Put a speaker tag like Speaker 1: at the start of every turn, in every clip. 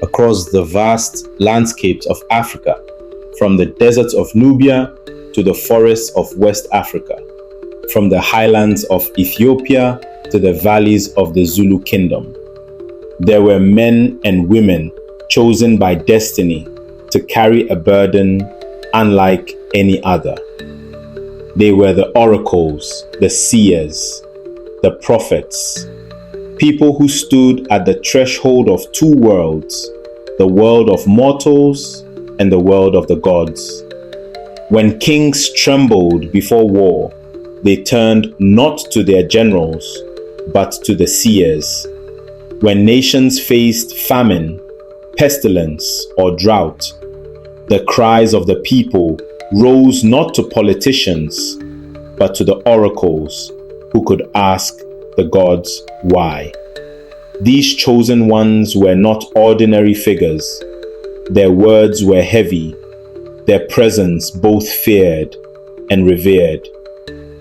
Speaker 1: across the vast landscapes of Africa, from the deserts of Nubia to the forests of West Africa, from the highlands of Ethiopia to the valleys of the Zulu kingdom. There were men and women chosen by destiny to carry a burden unlike any other. They were the oracles, the seers, the prophets, people who stood at the threshold of two worlds, the world of mortals and the world of the gods. When kings trembled before war, they turned not to their generals, but to the seers. When nations faced famine, pestilence, or drought, the cries of the people rose not to politicians, but to the oracles who could ask the gods why. These chosen ones were not ordinary figures. Their words were heavy, their presence both feared and revered.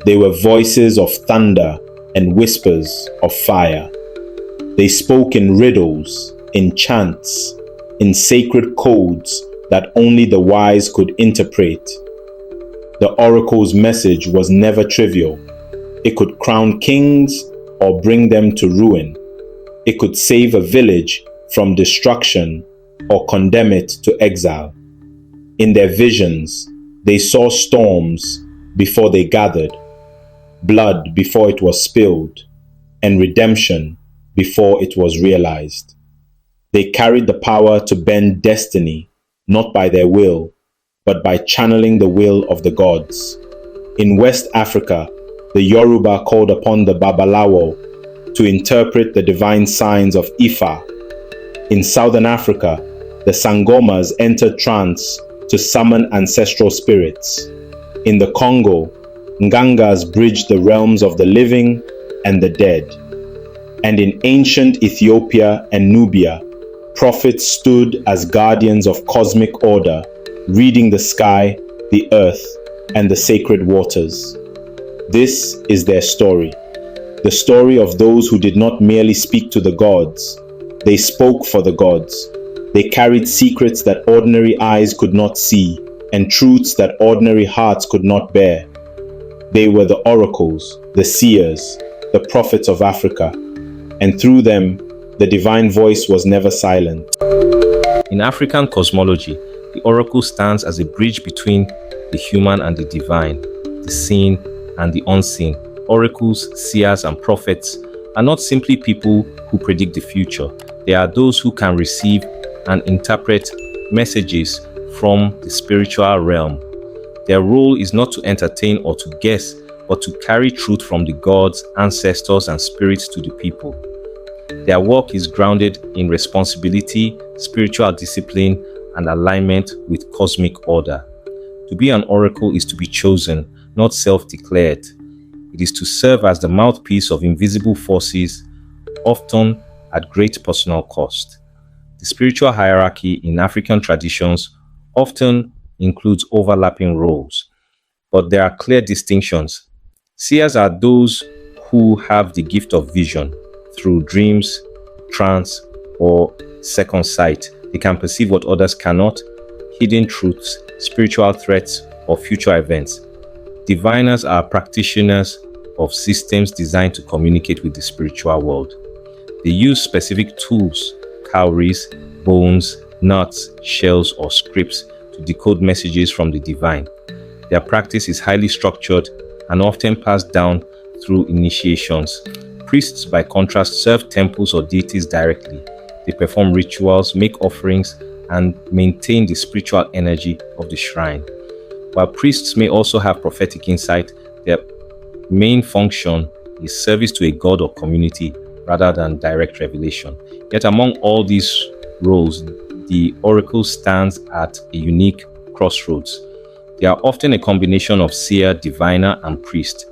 Speaker 1: They were voices of thunder and whispers of fire. They spoke in riddles, in chants, in sacred codes that only the wise could interpret. The oracle's message was never trivial. It could crown kings or bring them to ruin. It could save a village from destruction or condemn it to exile. In their visions, they saw storms before they gathered, blood before it was spilled, and redemption before it was realized. They carried the power to bend destiny, not by their will, but by channeling the will of the gods. In West Africa, the Yoruba called upon the Babalawo to interpret the divine signs of Ifá. In Southern Africa, the Sangomas entered trance to summon ancestral spirits. In the Kongo, ngangas bridged the realms of the living and the dead. And in ancient Ethiopia and Nubia, prophets stood as guardians of cosmic order, reading the sky, the earth, and the sacred waters. This is their story, the story of those who did not merely speak to the gods. They spoke for the gods. They carried secrets that ordinary eyes could not see, and truths that ordinary hearts could not bear. They were the oracles, the seers, the prophets of Africa, and through them, the divine voice was never silent.
Speaker 2: In African cosmology, the oracle stands as a bridge between the human and the divine, the seen and the unseen. Oracles, seers, and prophets are not simply people who predict the future. They are those who can receive and interpret messages from the spiritual realm. Their role is not to entertain or to guess, but to carry truth from the gods, ancestors, and spirits to the people. Their work is grounded in responsibility, spiritual discipline, and alignment with cosmic order. To be an oracle is to be chosen, not self-declared. It is to serve as the mouthpiece of invisible forces, often at great personal cost. The spiritual hierarchy in African traditions often includes overlapping roles, but there are clear distinctions. Seers are those who have the gift of vision. Through dreams, trance, or second sight, they can perceive what others cannot, hidden truths, spiritual threats, or future events. Diviners are practitioners of systems designed to communicate with the spiritual world. They use specific tools, cowries, bones, nuts, shells, or scripts to decode messages from the divine. Their practice is highly structured and often passed down through initiations. Priests, by contrast, serve temples or deities directly. They perform rituals, make offerings, and maintain the spiritual energy of the shrine. While priests may also have prophetic insight, their main function is service to a god or community rather than direct revelation. Yet among all these roles, the oracle stands at a unique crossroads. They are often a combination of seer, diviner, and priest,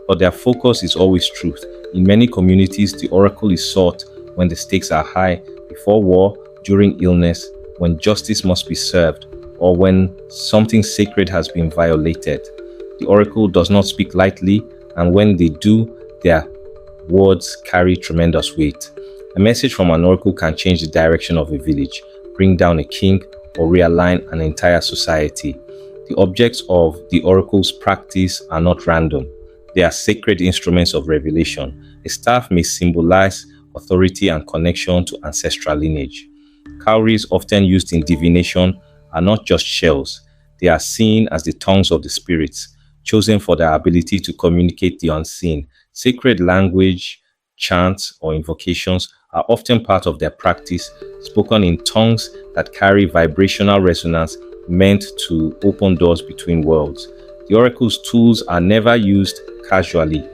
Speaker 2: but their focus is always truth. In many communities, the oracle is sought when the stakes are high, before war, during illness, when justice must be served, or when something sacred has been violated. The oracle does not speak lightly, and when they do, their words carry tremendous weight. A message from an oracle can change the direction of a village, bring down a king, or realign an entire society. The objects of the oracle's practice are not random. They are sacred instruments of revelation. A staff may symbolize authority and connection to ancestral lineage. Cowries, often used in divination, are not just shells. They are seen as the tongues of the spirits, chosen for their ability to communicate the unseen. Sacred language, chants, or invocations are often part of their practice, spoken in tongues that carry vibrational resonance meant to open doors between worlds. The oracle's tools are never used casually.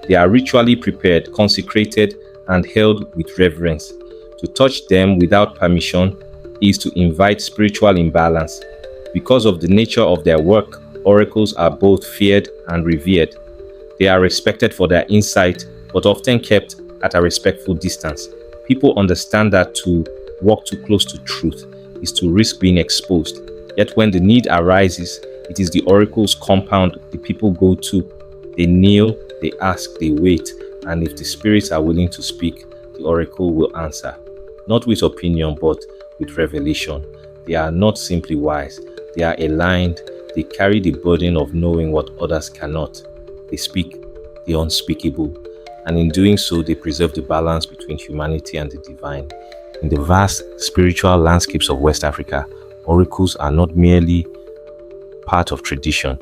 Speaker 2: They are ritually prepared, consecrated, and held with reverence. To touch them without permission is to invite spiritual imbalance. Because of the nature of their work, oracles are both feared and revered. They are respected for their insight, but often kept at a respectful distance. People understand that to walk too close to truth is to risk being exposed. Yet when the need arises, it is the oracle's compound the people go to. They kneel, they ask, they wait, and if the spirits are willing to speak, the oracle will answer. Not with opinion, but with revelation. They are not simply wise. They are aligned. They carry the burden of knowing what others cannot. They speak the unspeakable, and in doing so, they preserve the balance between humanity and the divine. In the vast spiritual landscapes of West Africa, oracles are not merely part of tradition.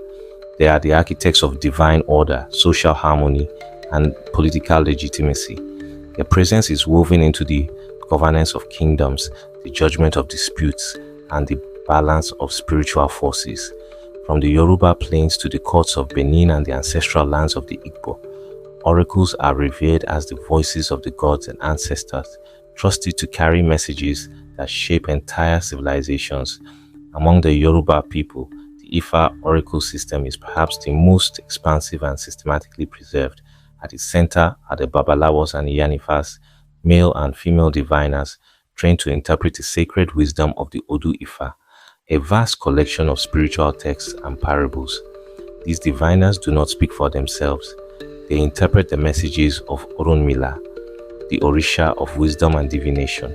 Speaker 2: They are the architects of divine order, social harmony, and political legitimacy. Their presence is woven into the governance of kingdoms, the judgment of disputes, and the balance of spiritual forces. From the Yoruba plains to the courts of Benin and the ancestral lands of the Igbo, oracles are revered as the voices of the gods and ancestors, trusted to carry messages that shape entire civilizations. Among the Yoruba people, the Ifá oracle system is perhaps the most expansive and systematically preserved. At its center are the Babalawos and Iyanifas, male and female diviners, trained to interpret the sacred wisdom of the Odu Ifá, a vast collection of spiritual texts and parables. These diviners do not speak for themselves. They interpret the messages of Orunmila, the Orisha of wisdom and divination.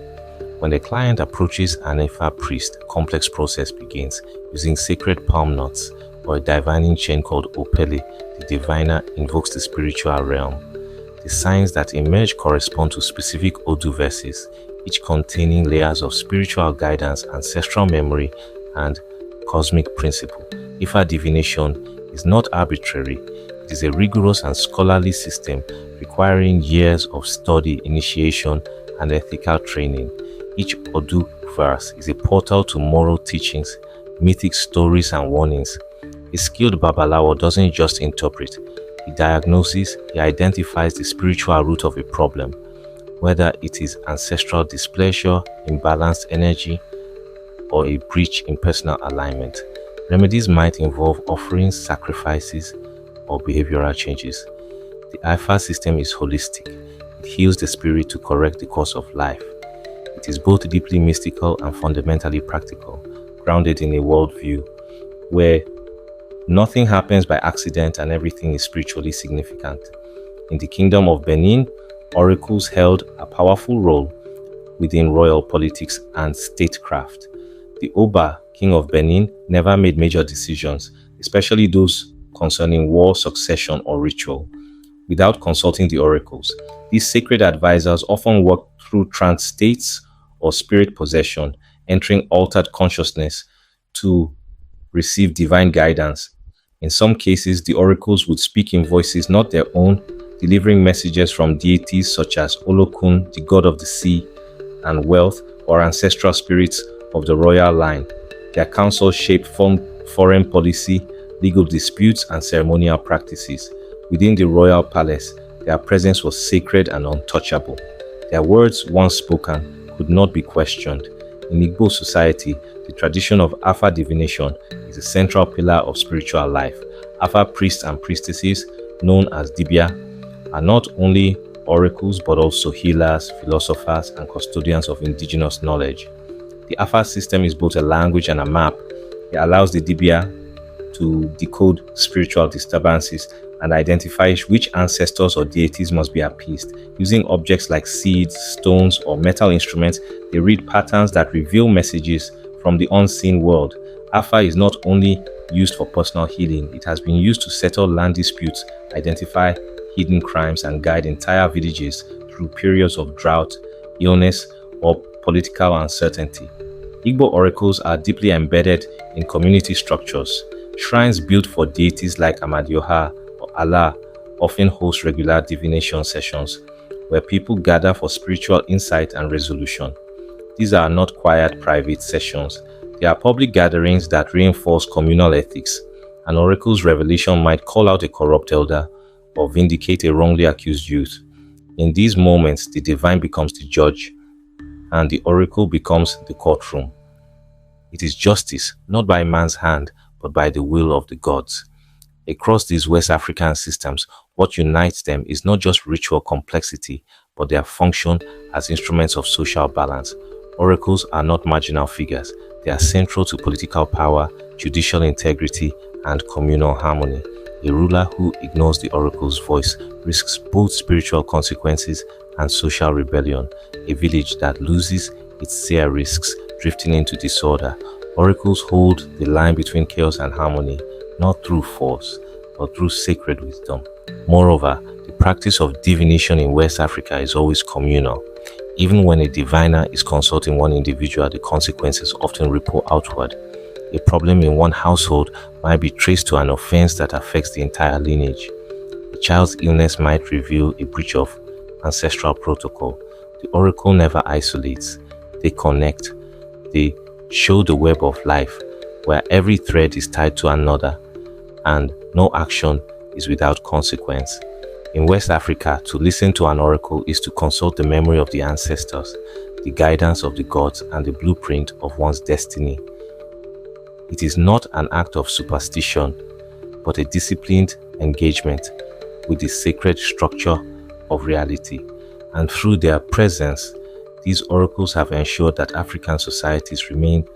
Speaker 2: When the client approaches an Ifá priest, a complex process begins. Using sacred palm nuts or a divining chain called Opele, the diviner invokes the spiritual realm. The signs that emerge correspond to specific Odu verses, each containing layers of spiritual guidance, ancestral memory, and cosmic principle. Ifá divination is not arbitrary. It is a rigorous and scholarly system requiring years of study, initiation, and ethical training. Each Odu verse is a portal to moral teachings, mythic stories, and warnings. A skilled Babalawo doesn't just interpret. He diagnoses, he identifies the spiritual root of a problem, whether it is ancestral displeasure, imbalanced energy, or a breach in personal alignment. Remedies might involve offerings, sacrifices, or behavioral changes. The Ifá system is holistic. It heals the spirit to correct the course of life. It is both deeply mystical and fundamentally practical, grounded in a worldview where nothing happens by accident and everything is spiritually significant. In the Kingdom of Benin, oracles held a powerful role within royal politics and statecraft. The Oba, King of Benin, never made major decisions, especially those concerning war, succession, or ritual, without consulting the oracles. These sacred advisors often work through trance states or spirit possession, entering altered consciousness to receive divine guidance. In some cases, the oracles would speak in voices not their own, delivering messages from deities such as Olokun, the god of the sea and wealth, or ancestral spirits of the royal line. Their counsel shaped foreign policy, legal disputes, and ceremonial practices. Within the royal palace, their presence was sacred and untouchable. Their words, once spoken, could not be questioned. In Igbo society, the tradition of Afa divination is a central pillar of spiritual life. Afa priests and priestesses, known as Dibia, are not only oracles but also healers, philosophers, and custodians of indigenous knowledge. The Afa system is both a language and a map. It allows the Dibia to decode spiritual disturbances and identify which ancestors or deities must be appeased. Using objects like seeds, stones, or metal instruments, they read patterns that reveal messages from the unseen world. Afa is not only used for personal healing, it has been used to settle land disputes, identify hidden crimes, and guide entire villages through periods of drought, illness, or political uncertainty. Igbo oracles are deeply embedded in community structures. Shrines built for deities like Amadioha or Allah often host regular divination sessions where people gather for spiritual insight and resolution. These are not quiet private sessions. They are public gatherings that reinforce communal ethics. An oracle's revelation might call out a corrupt elder or vindicate a wrongly accused youth. In these moments, the divine becomes the judge and the oracle becomes the courtroom. It is justice, not by man's hand, but by the will of the gods. Across these West African systems, what unites them is not just ritual complexity, but their function as instruments of social balance. Oracles are not marginal figures. They are central to political power, judicial integrity, and communal harmony. A ruler who ignores the oracle's voice risks both spiritual consequences and social rebellion. A village that loses its seer risks drifting into disorder. Oracles hold the line between chaos and harmony, not through force, but through sacred wisdom. Moreover, the practice of divination in West Africa is always communal. Even when a diviner is consulting one individual, the consequences often ripple outward. A problem in one household might be traced to an offense that affects the entire lineage. A child's illness might reveal a breach of ancestral protocol. The oracle never isolates. They connect. They show the web of life, where every thread is tied to another, and no action is without consequence. In West Africa, to listen to an oracle is to consult the memory of the ancestors, the guidance of the gods, and the blueprint of one's destiny. It is not an act of superstition, but a disciplined engagement with the sacred structure of reality. And through their presence, these oracles have ensured that African societies remain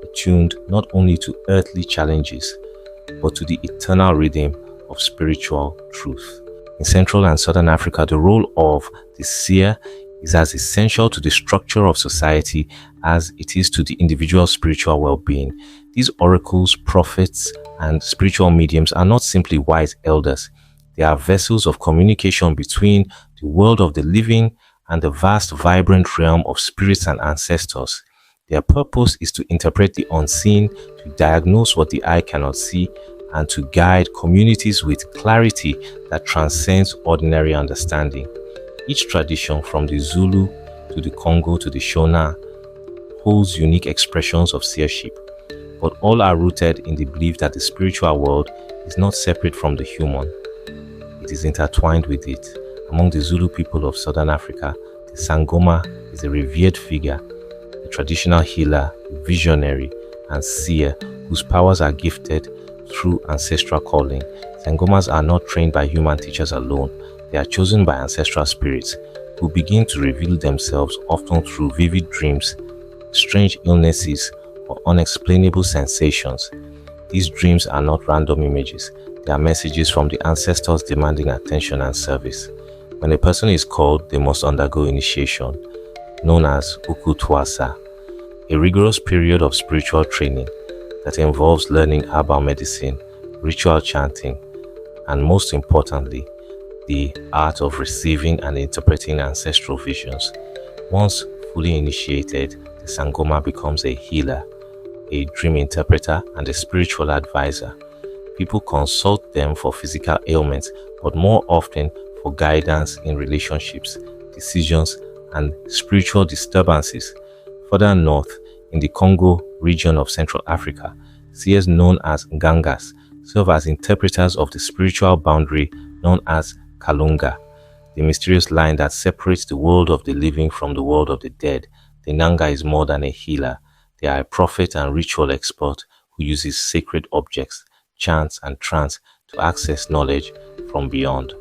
Speaker 2: attuned not only to earthly challenges, but to the eternal rhythm of spiritual truth. In Central and Southern Africa, the role of the seer is as essential to the structure of society as it is to the individual's spiritual well-being. These oracles, prophets, and spiritual mediums are not simply wise elders. They are vessels of communication between the world of the living and the vast, vibrant realm of spirits and ancestors. Their purpose is to interpret the unseen, to diagnose what the eye cannot see, and to guide communities with clarity that transcends ordinary understanding. Each tradition, from the Zulu to the Kongo to the Shona, holds unique expressions of seership, but all are rooted in the belief that the spiritual world is not separate from the human. It is intertwined with it. Among the Zulu people of Southern Africa, the Sangoma is a revered figure, a traditional healer, visionary, and seer whose powers are gifted through ancestral calling. Sangomas are not trained by human teachers alone. They are chosen by ancestral spirits who begin to reveal themselves often through vivid dreams, strange illnesses, or unexplainable sensations. These dreams are not random images. They are messages from the ancestors demanding attention and service. When a person is called, they must undergo initiation, known as Ukutwasa, a rigorous period of spiritual training that involves learning herbal medicine, ritual chanting, and most importantly, the art of receiving and interpreting ancestral visions. Once fully initiated, the Sangoma becomes a healer, a dream interpreter, and a spiritual advisor. People consult them for physical ailments, but more often for guidance in relationships, decisions, and spiritual disturbances. Further north, in the Kongo region of Central Africa, seers known as ngangas serve as interpreters of the spiritual boundary known as Kalunga, the mysterious line that separates the world of the living from the world of the dead. The Nganga is more than a healer. They are a prophet and ritual expert who uses sacred objects, chants, and trance to access knowledge from beyond.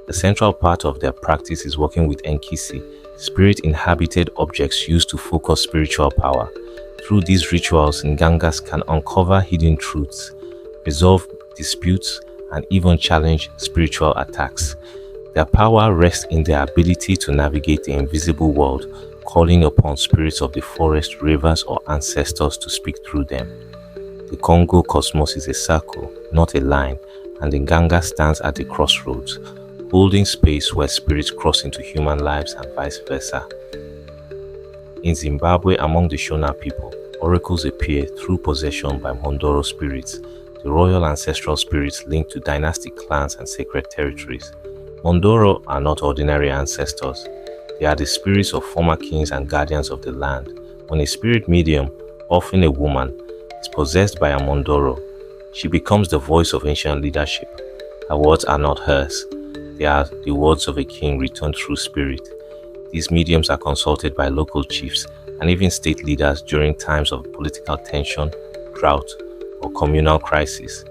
Speaker 2: The central part of their practice is working with Enkisi, spirit-inhabited objects used to focus spiritual power. Through these rituals, Ngangas can uncover hidden truths, resolve disputes, and even challenge spiritual attacks. Their power rests in their ability to navigate the invisible world, calling upon spirits of the forest, rivers, or ancestors to speak through them. The Kongo cosmos is a circle, not a line, and the ngangas stands at the crossroads, holding space where spirits cross into human lives and vice versa. In Zimbabwe, among the Shona people, oracles appear through possession by Mhondoro spirits, the royal ancestral spirits linked to dynastic clans and sacred territories. Mhondoro are not ordinary ancestors. They are the spirits of former kings and guardians of the land. When a spirit medium, often a woman, is possessed by a Mhondoro, she becomes the voice of ancient leadership. Her words are not hers. They are the words of a king returned through spirit. These mediums are consulted by local chiefs and even state leaders during times of political tension, drought, or communal crisis.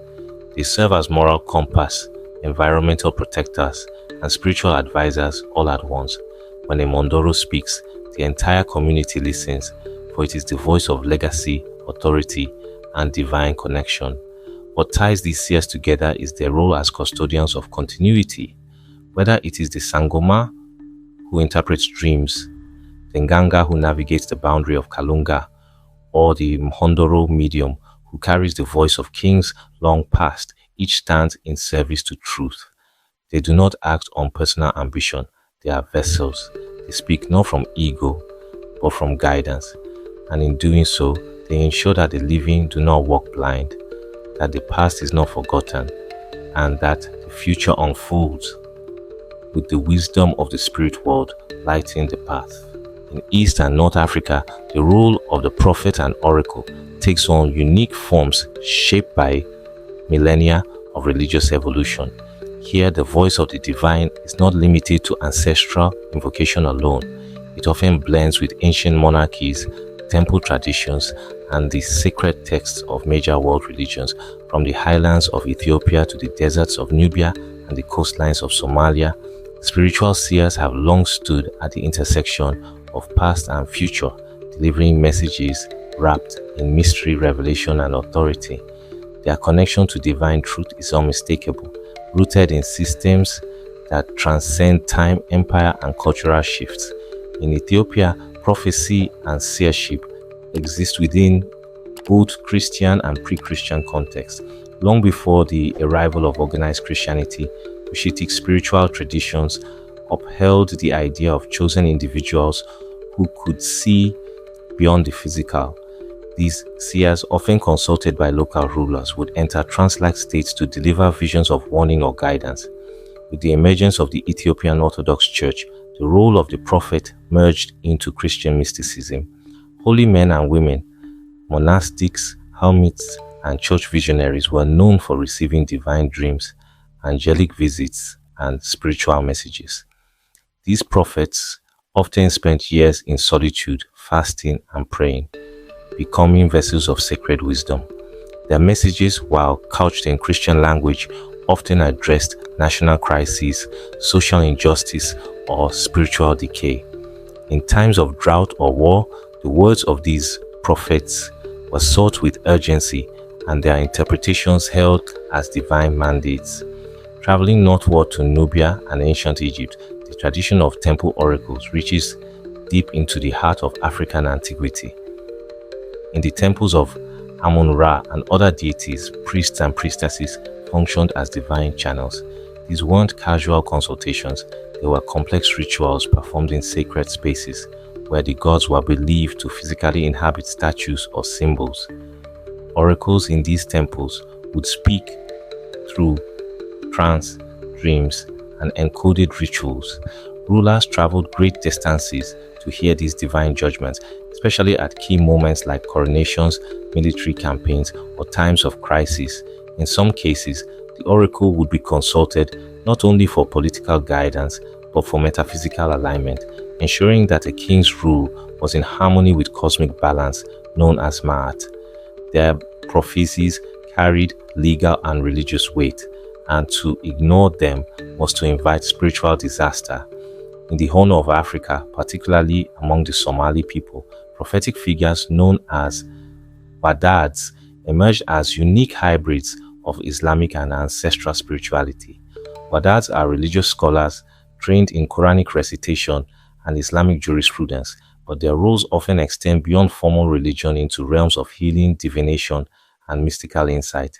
Speaker 2: They serve as moral compass, environmental protectors, and spiritual advisors all at once. When a Mhondoro speaks, the entire community listens, for it is the voice of legacy, authority, and divine connection. What ties these seers together is their role as custodians of continuity. Whether it is the Sangoma, who interprets dreams, the Nganga, who navigates the boundary of Kalunga, or the Mhondoro medium, who carries the voice of kings long past, each stands in service to truth. They do not act on personal ambition. They are vessels. They speak not from ego, but from guidance. And in doing so, they ensure that the living do not walk blind, that the past is not forgotten, and that the future unfolds with the wisdom of the spirit world lighting the path. In East and North Africa, the role of the prophet and oracle takes on unique forms shaped by millennia of religious evolution. Here, the voice of the divine is not limited to ancestral invocation alone. It often blends with ancient monarchies, temple traditions, and the sacred texts of major world religions, from the highlands of Ethiopia to the deserts of Nubia and the coastlines of Somalia. Spiritual seers have long stood at the intersection of past and future, delivering messages wrapped in mystery, revelation, and authority. Their connection to divine truth is unmistakable, rooted in systems that transcend time, empire, and cultural shifts. In Ethiopia, prophecy and seership exist within both Christian and pre-Christian contexts. Long before the arrival of organized Christianity, Cushitic spiritual traditions upheld the idea of chosen individuals who could see beyond the physical. These seers, often consulted by local rulers, would enter trance-like states to deliver visions of warning or guidance. With the emergence of the Ethiopian Orthodox Church, the role of the prophet merged into Christian mysticism. Holy men and women, monastics, hermits, and church visionaries were known for receiving divine dreams, angelic visits, and spiritual messages. These prophets often spent years in solitude, fasting, and praying, becoming vessels of sacred wisdom. Their messages, while couched in Christian language, often addressed national crises, social injustice, or spiritual decay. In times of drought or war, the words of these prophets were sought with urgency, and their interpretations held as divine mandates. Traveling northward to Nubia and ancient Egypt, the tradition of temple oracles reaches deep into the heart of African antiquity. In the temples of Amun-Ra and other deities, priests and priestesses functioned as divine channels. These weren't casual consultations, they were complex rituals performed in sacred spaces where the gods were believed to physically inhabit statues or symbols. Oracles in these temples would speak through trance, dreams, and encoded rituals. Rulers traveled great distances to hear these divine judgments, especially at key moments like coronations, military campaigns, or times of crisis. In some cases, the oracle would be consulted not only for political guidance, but for metaphysical alignment, ensuring that a king's rule was in harmony with cosmic balance known as Ma'at. Their prophecies carried legal and religious weight, and to ignore them was to invite spiritual disaster. In the Horn of Africa, particularly among the Somali people, prophetic figures known as Wadaads emerged as unique hybrids of Islamic and ancestral spirituality. Wadaads are religious scholars trained in Quranic recitation and Islamic jurisprudence, but their roles often extend beyond formal religion into realms of healing, divination, and mystical insight.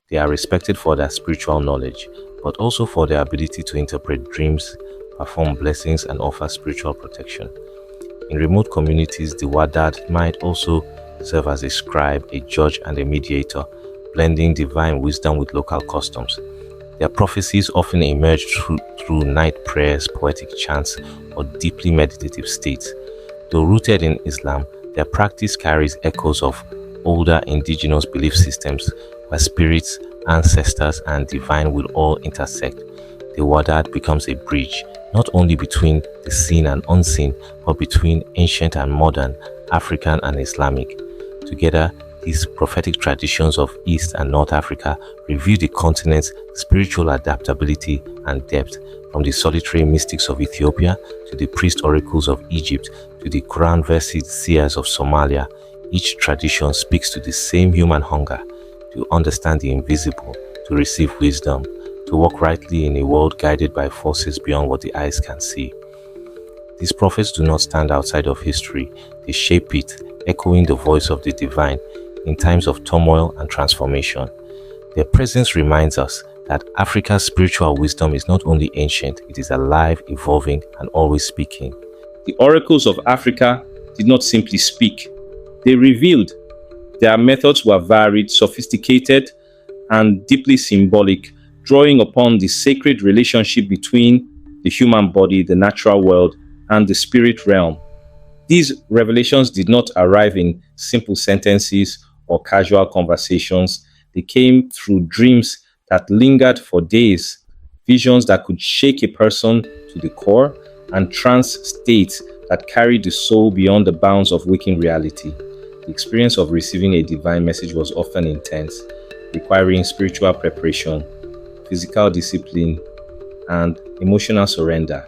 Speaker 2: They are respected for their spiritual knowledge, but also for their ability to interpret dreams, perform blessings, and offer spiritual protection. In remote communities, the Wadaad might also serve as a scribe, a judge, and a mediator, blending divine wisdom with local customs. Their prophecies often emerge through night prayers, poetic chants, or deeply meditative states. Though rooted in Islam, their practice carries echoes of older indigenous belief systems where spirits, ancestors, and divine will all intersect. The Wadaad becomes a bridge, not only between the seen and unseen, but between ancient and modern, African and Islamic. Together, these prophetic traditions of East and North Africa reveal the continent's spiritual adaptability and depth, from the solitary mystics of Ethiopia to the priest oracles of Egypt to the Quran-versed seers of Somalia. Each tradition speaks to the same human hunger to understand the invisible, to receive wisdom, to walk rightly in a world guided by forces beyond what the eyes can see. These prophets do not stand outside of history, they shape it, echoing the voice of the divine in times of turmoil and transformation. Their presence reminds us that Africa's spiritual wisdom is not only ancient, it is alive, evolving, and always speaking.
Speaker 1: The oracles of Africa did not simply speak, they revealed. Their methods were varied, sophisticated, and deeply symbolic, drawing upon the sacred relationship between the human body, the natural world, and the spirit realm. These revelations did not arrive in simple sentences or casual conversations. They came through dreams that lingered for days, visions that could shake a person to the core, and trance states that carried the soul beyond the bounds of waking reality. The experience of receiving a divine message was often intense, requiring spiritual preparation, physical discipline, and emotional surrender.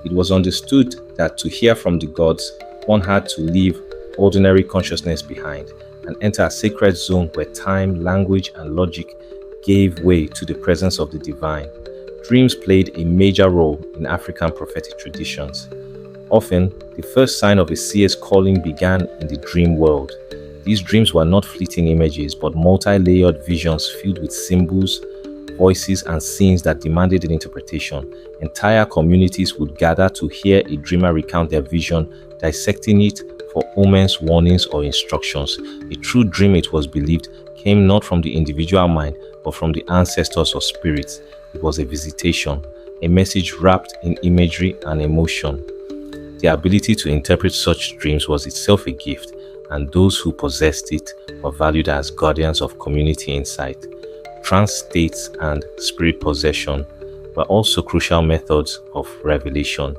Speaker 1: It was understood that to hear from the gods, one had to leave ordinary consciousness behind and enter a sacred zone where time, language, and logic gave way to the presence of the divine. Dreams played a major role in African prophetic traditions. Often, the first sign of a seer's calling began in the dream world. These dreams were not fleeting images, but multi-layered visions filled with symbols, voices, and scenes that demanded an interpretation. Entire communities would gather to hear a dreamer recount their vision, dissecting it for omens, warnings, or instructions. A true dream, it was believed, came not from the individual mind, but from the ancestors or spirits. It was a visitation, a message wrapped in imagery and emotion. The ability to interpret such dreams was itself a gift, and those who possessed it were valued as guardians of community insight. Trance states and spirit possession were also crucial methods of revelation.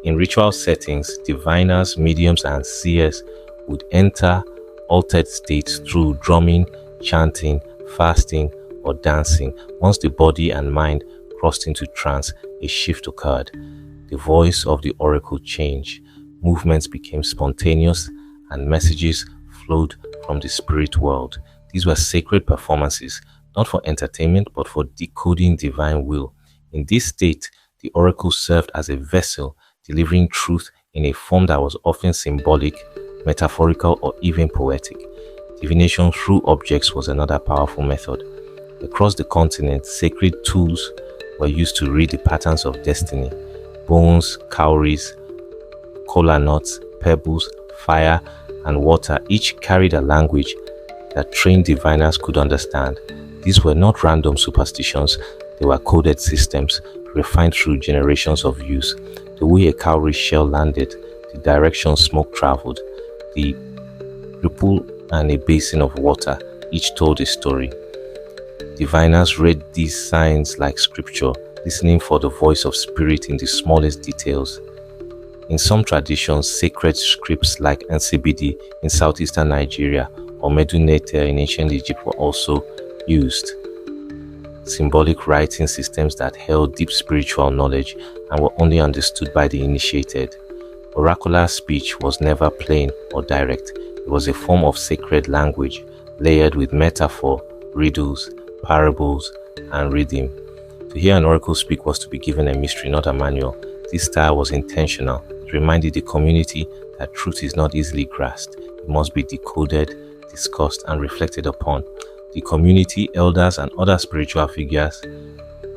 Speaker 1: In ritual settings, diviners, mediums, and seers would enter altered states through drumming, chanting, fasting, or dancing. Once the body and mind crossed into trance, a shift occurred. The voice of the oracle changed. Movements became spontaneous, and messages flowed from the spirit world. These were sacred performances, not for entertainment, but for decoding divine will. In this state, the oracle served as a vessel, delivering truth in a form that was often symbolic, metaphorical, or even poetic. Divination through objects was another powerful method. Across the continent, sacred tools were used to read the patterns of destiny. Bones, cowries, kola nuts, pebbles, fire, and water each carried a language that trained diviners could understand. These were not random superstitions, they were coded systems, refined through generations of use. The way a cowrie shell landed, the direction smoke traveled, the ripple and a basin of water, each told a story. Diviners read these signs like scripture, listening for the voice of spirit in the smallest details. In some traditions, sacred scripts like Nsibidi in southeastern Nigeria or Medunete in ancient Egypt were also used. Symbolic writing systems that held deep spiritual knowledge and were only understood by the initiated. Oracular speech was never plain or direct. It was a form of sacred language, layered with metaphor, riddles,
Speaker 2: parables, and rhythm. To hear an oracle speak was to be given a mystery, not a manual. This style was intentional. It reminded the community that truth is not easily grasped. It must be decoded, discussed, and reflected upon. The community, elders, and other spiritual figures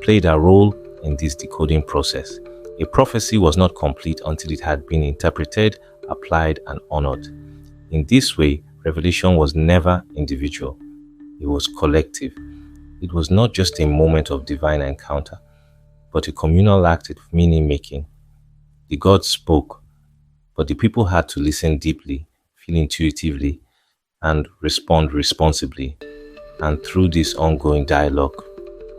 Speaker 2: played a role in this decoding process. A prophecy was not complete until it had been interpreted, applied, and honored. In this way, revelation was never individual. It was collective. It was not just a moment of divine encounter, but a communal act of meaning-making. The gods spoke, but the people had to listen deeply, feel intuitively, and respond responsibly. And through this ongoing dialogue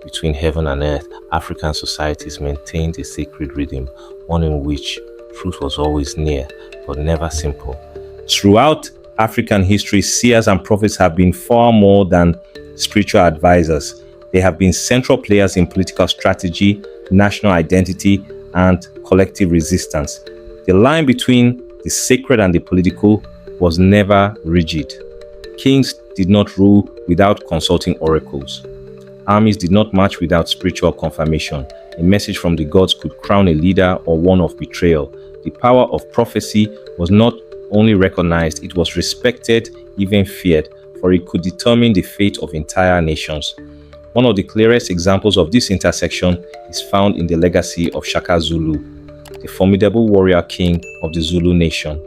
Speaker 2: between heaven and earth, African societies maintained a sacred rhythm, one in which truth was always near, but never simple. Throughout African history, seers and prophets have been far more than spiritual advisors. They have been central players in political strategy, national identity, and collective resistance. The line between the sacred and the political was never rigid. Kings did not rule without consulting oracles. Armies did not march without spiritual confirmation. A message from the gods could crown a leader or one of betrayal. The power of prophecy was not only recognized, it was respected, even feared, for it could determine the fate of entire nations. One of the clearest examples of this intersection is found in the legacy of Shaka Zulu, the formidable warrior king of the Zulu nation.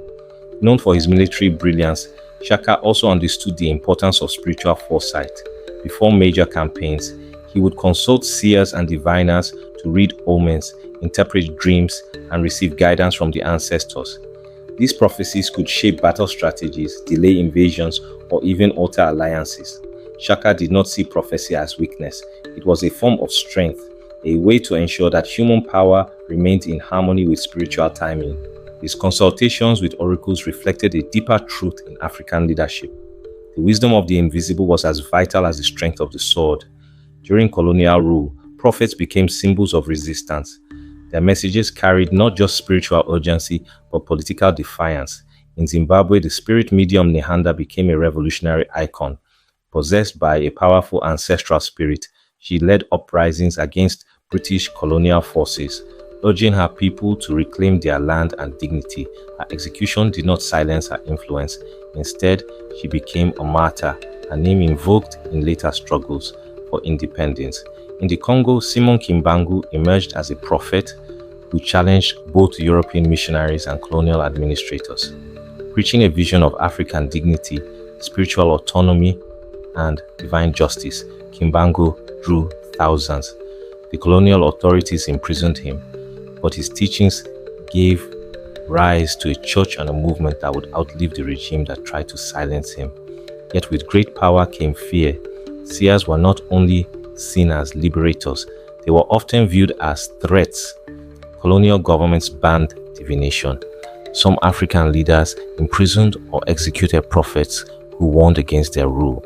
Speaker 2: Known for his military brilliance, Shaka also understood the importance of spiritual foresight. Before major campaigns, he would consult seers and diviners to read omens, interpret dreams, and receive guidance from the ancestors. These prophecies could shape battle strategies, delay invasions, or even alter alliances. Shaka did not see prophecy as weakness. It was a form of strength, a way to ensure that human power remained in harmony with spiritual timing. His consultations with oracles reflected a deeper truth in African leadership. The wisdom of the invisible was as vital as the strength of the sword. During colonial rule, prophets became symbols of resistance. Their messages carried not just spiritual urgency, but political defiance. In Zimbabwe, the spirit medium Nehanda became a revolutionary icon. Possessed by a powerful ancestral spirit, she led uprisings against British colonial forces, urging her people to reclaim their land and dignity. Her execution did not silence her influence. Instead, she became a martyr, a name invoked in later struggles for independence. In the Congo, Simon Kimbangu emerged as a prophet who challenged both European missionaries and colonial administrators. Preaching a vision of African dignity, spiritual autonomy, and divine justice, Kimbangu drew thousands. The colonial authorities imprisoned him, but his teachings gave rise to a church and a movement that would outlive the regime that tried to silence him. Yet with great power came fear. Seers were not only seen as liberators, they were often viewed as threats. Colonial governments banned divination. Some African leaders imprisoned or executed prophets who warned against their rule.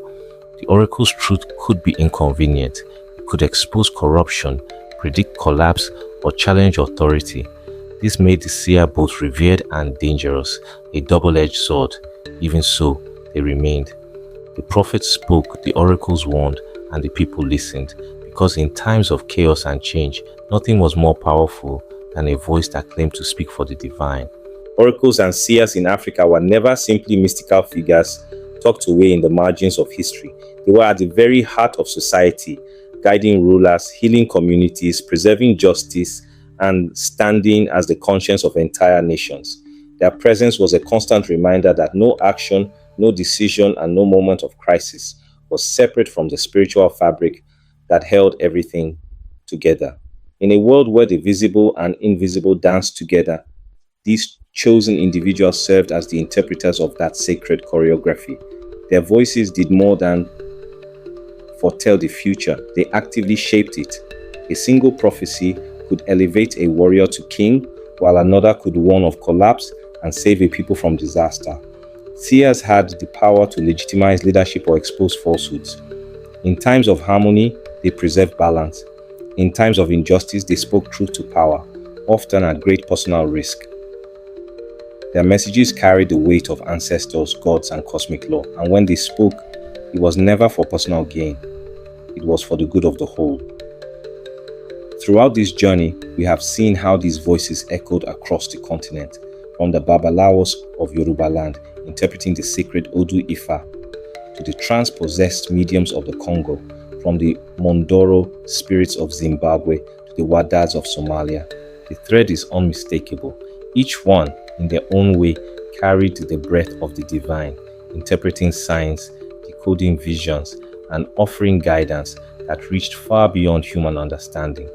Speaker 2: The oracle's truth could be inconvenient. It could expose corruption, predict collapse, or challenge authority. This made the seer both revered and dangerous, a double-edged sword. Even so, they remained. The prophets spoke, the oracles warned, and the people listened, because in times of chaos and change, nothing was more powerful than a voice that claimed to speak for the divine. Oracles and seers in Africa were never simply mystical figures tucked away in the margins of history. They were at the very heart of society, guiding rulers, healing communities, preserving justice, and standing as the conscience of entire nations. Their presence was a constant reminder that no action, no decision, and no moment of crisis was separate from the spiritual fabric that held everything together. In a world where the visible and invisible danced together, these chosen individuals served as the interpreters of that sacred choreography. Their voices did more than foretell the future, they actively shaped it. A single prophecy could elevate a warrior to king, while another could warn of collapse and save a people from disaster. Seers had the power to legitimize leadership or expose falsehoods. In times of harmony, they preserved balance. In times of injustice, they spoke truth to power, often at great personal risk. Their messages carried the weight of ancestors, gods, and cosmic law, and when they spoke, it was never for personal gain. it was for the good of the whole. Throughout this journey, we have seen how these voices echoed across the continent, from the Babalawos of Yoruba land interpreting the sacred Odu Ifá, to the trance-possessed mediums of the Congo, from the Mhondoro spirits of Zimbabwe to the Wadaads of Somalia. The thread is unmistakable. Each one, in their own way, carried the breath of the divine, interpreting signs, decoding visions, and offering guidance that reached far beyond human understanding.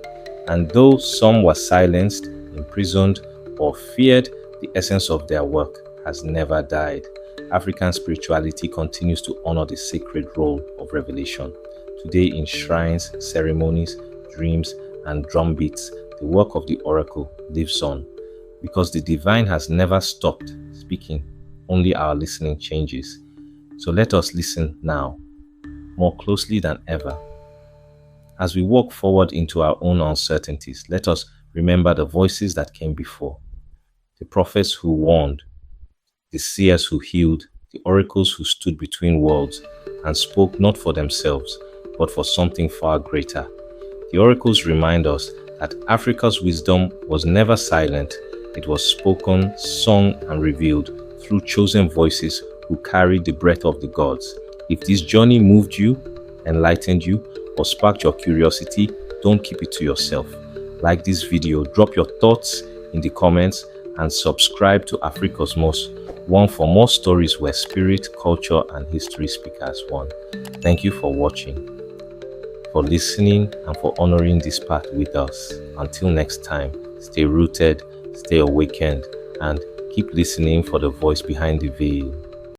Speaker 2: And though some were silenced, imprisoned, or feared, the essence of their work has never died. African spirituality continues to honor the sacred role of revelation. Today, in shrines, ceremonies, dreams, and drumbeats, the work of the oracle lives on. Because the divine has never stopped speaking, only our listening changes. So let us listen now, more closely than ever. As we walk forward into our own uncertainties, let us remember the voices that came before. The prophets who warned, the seers who healed, the oracles who stood between worlds and spoke not for themselves, but for something far greater. The oracles remind us that Africa's wisdom was never silent. It was spoken, sung, and revealed through chosen voices who carried the breath of the gods. If this journey moved you, enlightened you, or sparked your curiosity, don't keep it to yourself. Like this video, drop your thoughts in the comments, and subscribe to AfriCosmos, one for more stories where spirit, culture, and history speak as one. Thank you for watching, for listening, and for honoring this path with us. Until next time, stay rooted, stay awakened, and keep listening for the voice behind the veil.